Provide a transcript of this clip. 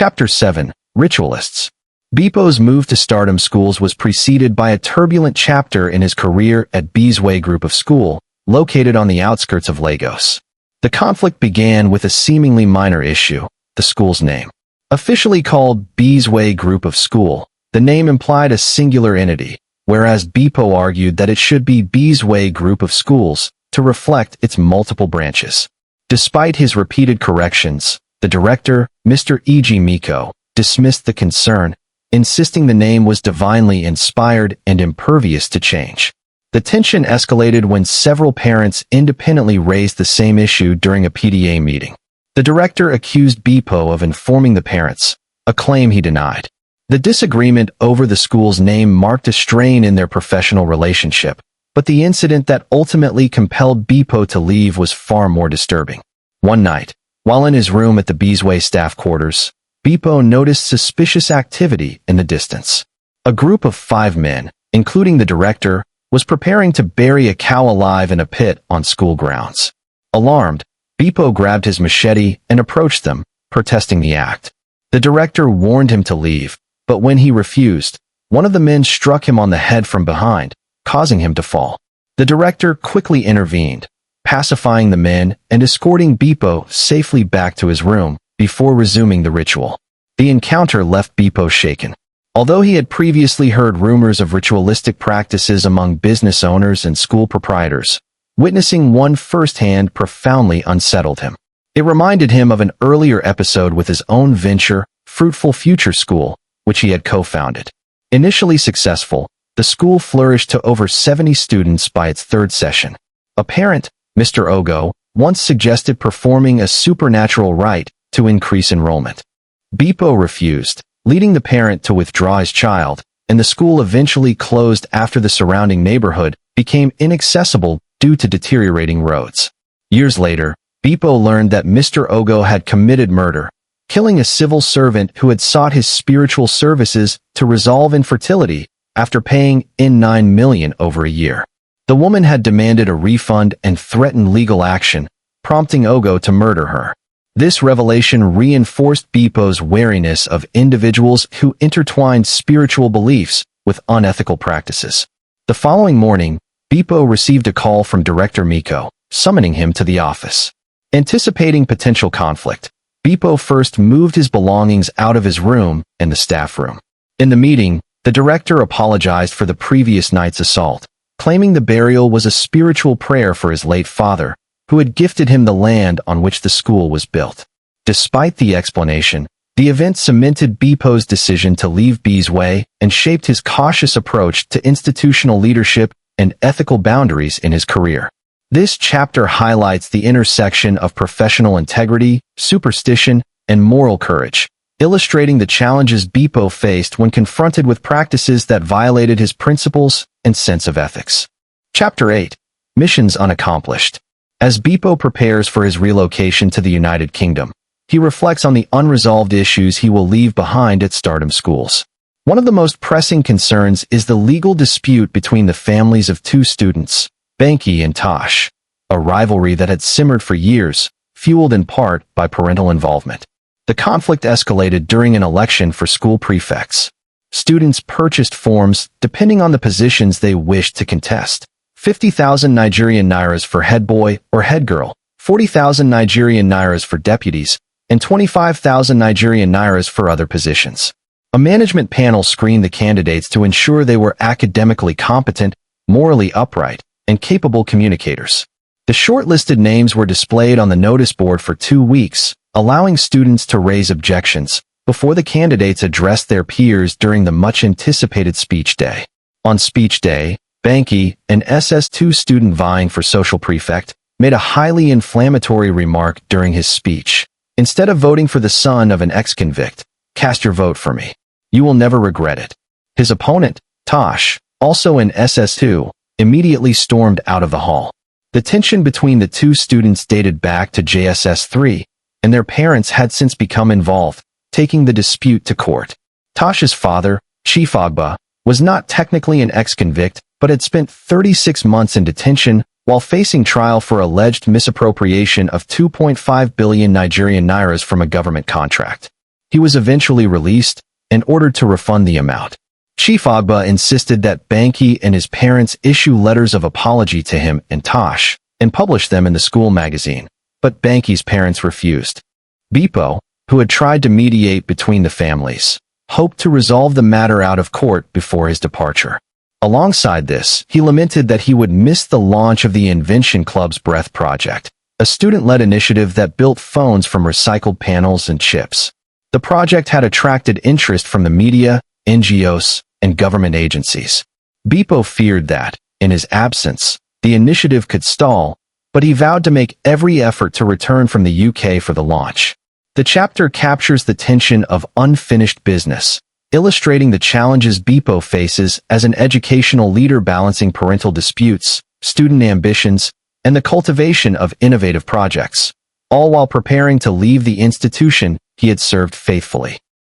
Chapter 7. Ritualists. Bipo's move to stardom schools was preceded by a turbulent chapter in his career at Beesway Group of School, located on the outskirts of Lagos. The conflict began with a seemingly minor issue, the school's name. Officially called Beesway Group of School, the name implied a singular entity, whereas Bipo argued that it should be Beesway Group of Schools to reflect its multiple branches. Despite his repeated corrections, the director, Mr. E.G. Miko, dismissed the concern, insisting the name was divinely inspired and impervious to change. The tension escalated when several parents independently raised the same issue during a PTA meeting. The director accused Bipo of informing the parents, a claim he denied. The disagreement over the school's name marked a strain in their professional relationship, but the incident that ultimately compelled Bipo to leave was far more disturbing. One night, while in his room at the Beesway staff quarters, Bipo noticed suspicious activity in the distance. A group of 5 men, including the director, was preparing to bury a cow alive in a pit on school grounds. Alarmed, Bipo grabbed his machete and approached them, protesting the act. The director warned him to leave, but when he refused, one of the men struck him on the head from behind, causing him to fall. The director quickly intervened, pacifying the men and escorting Bipo safely back to his room before resuming the ritual. The encounter left Bipo shaken. Although he had previously heard rumors of ritualistic practices among business owners and school proprietors, witnessing one firsthand profoundly unsettled him. It reminded him of an earlier episode with his own venture, Fruitful Future School, which he had co-founded. Initially successful, the school flourished to over 70 students by its 3rd session. A parent, Mr. Ogo, once suggested performing a supernatural rite to increase enrollment. Bipo refused, leading the parent to withdraw his child, and the school eventually closed after the surrounding neighborhood became inaccessible due to deteriorating roads. Years later, Bipo learned that Mr. Ogo had committed murder, killing a civil servant who had sought his spiritual services to resolve infertility after paying in 9 million over a year. The woman had demanded a refund and threatened legal action, prompting Ogo to murder her. This revelation reinforced Bipo's wariness of individuals who intertwined spiritual beliefs with unethical practices. The following morning, Bipo received a call from Director Miko, summoning him to the office. Anticipating potential conflict, Bipo first moved his belongings out of his room and the staff room. In the meeting, the director apologized for the previous night's assault, claiming the burial was a spiritual prayer for his late father, who had gifted him the land on which the school was built. Despite the explanation, the event cemented Bipo's decision to leave Beesway and shaped his cautious approach to institutional leadership and ethical boundaries in his career. This chapter highlights the intersection of professional integrity, superstition, and moral courage, illustrating the challenges Bipo faced when confronted with practices that violated his principles and sense of ethics. Chapter 8. Missions Unaccomplished. As Bipo prepares for his relocation to the United Kingdom, he reflects on the unresolved issues he will leave behind at stardom schools. One of the most pressing concerns is the legal dispute between the families of 2 students, Banky and Tosh, a rivalry that had simmered for years, fueled in part by parental involvement. The conflict escalated during an election for school prefects. Students purchased forms depending on the positions they wished to contest. 50,000 Nigerian nairas for head boy or head girl, 40,000 Nigerian nairas for deputies, and 25,000 Nigerian nairas for other positions. A management panel screened the candidates to ensure they were academically competent, morally upright, and capable communicators. The shortlisted names were displayed on the notice board for 2 weeks, allowing students to raise objections before the candidates addressed their peers during the much-anticipated speech day. On speech day, Banky, an SS2 student vying for social prefect, made a highly inflammatory remark during his speech. Instead of voting for the son of an ex-convict, cast your vote for me. You will never regret it. His opponent, Tosh, also an SS2, immediately stormed out of the hall. The tension between the 2 students dated back to JSS3, and their parents had since become involved, taking the dispute to court. Tosh's father, Chief Ogba, was not technically an ex-convict, but had spent 36 months in detention while facing trial for alleged misappropriation of 2.5 billion Nigerian nairas from a government contract. He was eventually released and ordered to refund the amount. Chief Agba insisted that Banky and his parents issue letters of apology to him and Tosh, and publish them in the school magazine, but Banky's parents refused. Bipo, who had tried to mediate between the families, hoped to resolve the matter out of court before his departure. Alongside this, he lamented that he would miss the launch of the Invention Club's Breath Project, a student-led initiative that built phones from recycled panels and chips. The project had attracted interest from the media, NGOs, and government agencies. Bipo feared that, in his absence, the initiative could stall, but he vowed to make every effort to return from the UK for the launch. The chapter captures the tension of unfinished business, illustrating the challenges Bipo faces as an educational leader balancing parental disputes, student ambitions, and the cultivation of innovative projects, all while preparing to leave the institution he had served faithfully.